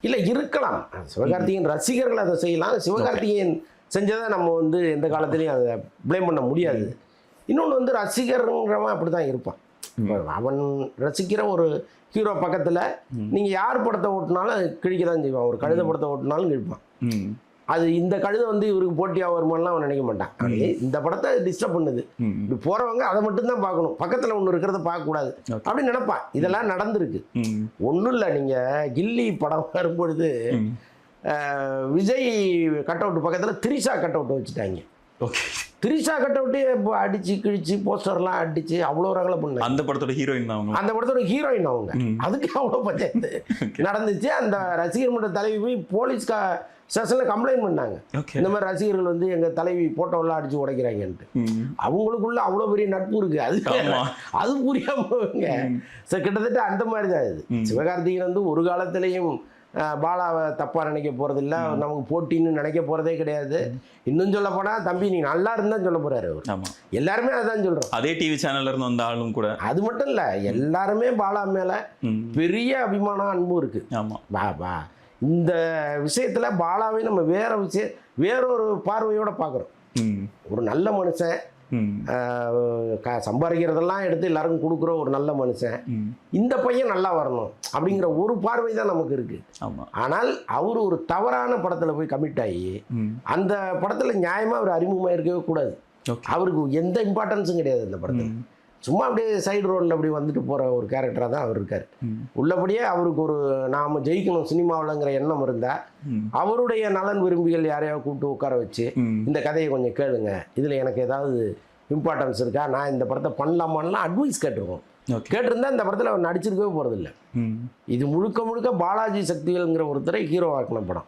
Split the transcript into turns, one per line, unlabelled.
இல்ல இருக்கலாம். சிவகார்த்திகேயன் ரசிகர்கள் அதை செய்யலாம். சிவகார்த்திகேயன் செஞ்சதை நம்ம வந்து எந்த காலத்திலையும் அதை ப்ளேம் பண்ண முடியாது. இன்னொன்று வந்து ரசிகர்ங்கிறவன் அப்படி தான் இருப்பான். அவன் ரசிக்கிற ஒரு ஹீரோ பக்கத்தில் நீங்கள் யார் படத்தை ஓட்டினாலும் கிழிக்க தான் செய்வான். ஒரு கழுத படத்தை ஓட்டினாலும் கிழிப்பான். அது இந்த கழுதை வந்து இவருக்கு போட்டியாக வருமானலாம் அவன் நினைக்க மாட்டான். இந்த படத்தை டிஸ்டர்ப் பண்ணுது, இப்படி போகிறவங்க அதை மட்டும்தான் பார்க்கணும், பக்கத்தில் ஒன்று இருக்கிறத பார்க்கக்கூடாது அப்படின்னு நினைப்பான். இதெல்லாம் நடந்திருக்கு. ஒன்றும் இல்லை, நீங்கள் கில்லி படம் வரும்பொழுது விஜய் கட் அவுட் பக்கத்தில் திரிஷா கட் அவுட் வச்சுட்டாங்க. திரிஷா கட் அவுட்டே அடிச்சு கிழிச்சு போஸ்டர்லாம் அடிச்சு அவ்வளோ ரகலை பண்ணாங்க.
அந்த படத்தோட ஹீரோயின் அவங்க,
அந்த படத்தோட ஹீரோயின் அவங்க. அதுக்கு அவ்வளோ பஞ்சாயத்து நடந்துச்சு. அந்த ரசிகர் மன்ற தலைவி போய் போலீஸ் ஸ்டேஷனில் கம்ப்ளைண்ட் பண்ணாங்க. இந்த மாதிரி ரசிகர்கள் வந்து எங்கள் தலைவி போட்டோலாம் அடிச்சு உடைக்கிறாங்கன்ட்டு. அவங்களுக்குள்ள அவ்வளோ பெரிய நட்பு இருக்கு. அது புரியாமங்க. கிட்டத்தட்ட அந்த மாதிரி தான் இது. சிவகார்த்திகேயன் வந்து ஒரு காலத்திலையும் பாலாவை தப்பாக நினைக்க போகிறதில்ல, நமக்கு போட்டின்னு நினைக்க போகிறதே கிடையாது. இன்னும் சொல்ல போனால் தம்பி நீ நல்லா இருந்தான்னு சொல்ல போகிறாரு அவர். எல்லாருமே அதான் சொல்கிறோம்.
அதே டிவி சேனல்ல இருந்து வந்த ஆளும் கூட
அது மட்டும் இல்லை, எல்லாருமே பாலா மேலே பெரிய அபிமானம் அன்பும் இருக்கு. பா இந்த விஷயத்தில் பாலாவை நம்ம வேறொரு பார்வையோட பார்க்குறோம். ஒரு நல்ல மனுஷன், சம்பாதிக்கிறதெல்லாம் எடுத்து எல்லாருக்கும் கொடுக்குற ஒரு நல்ல மனுஷன், இந்த பையன் நல்லா வரணும் அப்படிங்கிற ஒரு பார்வை தான் நமக்கு இருக்கு. ஆனால் அவர் ஒரு தவறான படத்தில் போய் கமிட் ஆகி அந்த படத்தில் நியாயமாக அவர் அறிமுகமாக இருக்கவே கூடாது. அவருக்கு எந்த இம்பார்ட்டன்ஸும் கிடையாது இந்த படத்தில். சும்மா அப்படியே சைடு ரோடில் அப்படி வந்துட்டு போகிற ஒரு கேரக்டராக தான் அவர் இருக்கார். உள்ளபடியே அவருக்கு ஒரு நாம் ஜெயிக்கணும் சினிமாவில்ங்கிற எண்ணம் இருந்தால் அவருடைய நலன் விரும்பிகள் யாரையாவது கூப்பிட்டு உட்கார வச்சு இந்த கதையை கொஞ்சம் கேளுங்க, இதில் எனக்கு ஏதாவது இம்பார்ட்டன்ஸ் இருக்கா, நான் இந்த படத்தை பண்ணலாமான்லாம் அட்வைஸ் கேட்டிருக்கோம். கேட்டிருந்தா இந்த படத்தில் அவர் நடிச்சிருக்கவே போகிறதில்ல. இது முழுக்க முழுக்க பாலாஜி சக்திகள்ங்கிற ஒருத்தரை ஹீரோ ஆக்கின படம்.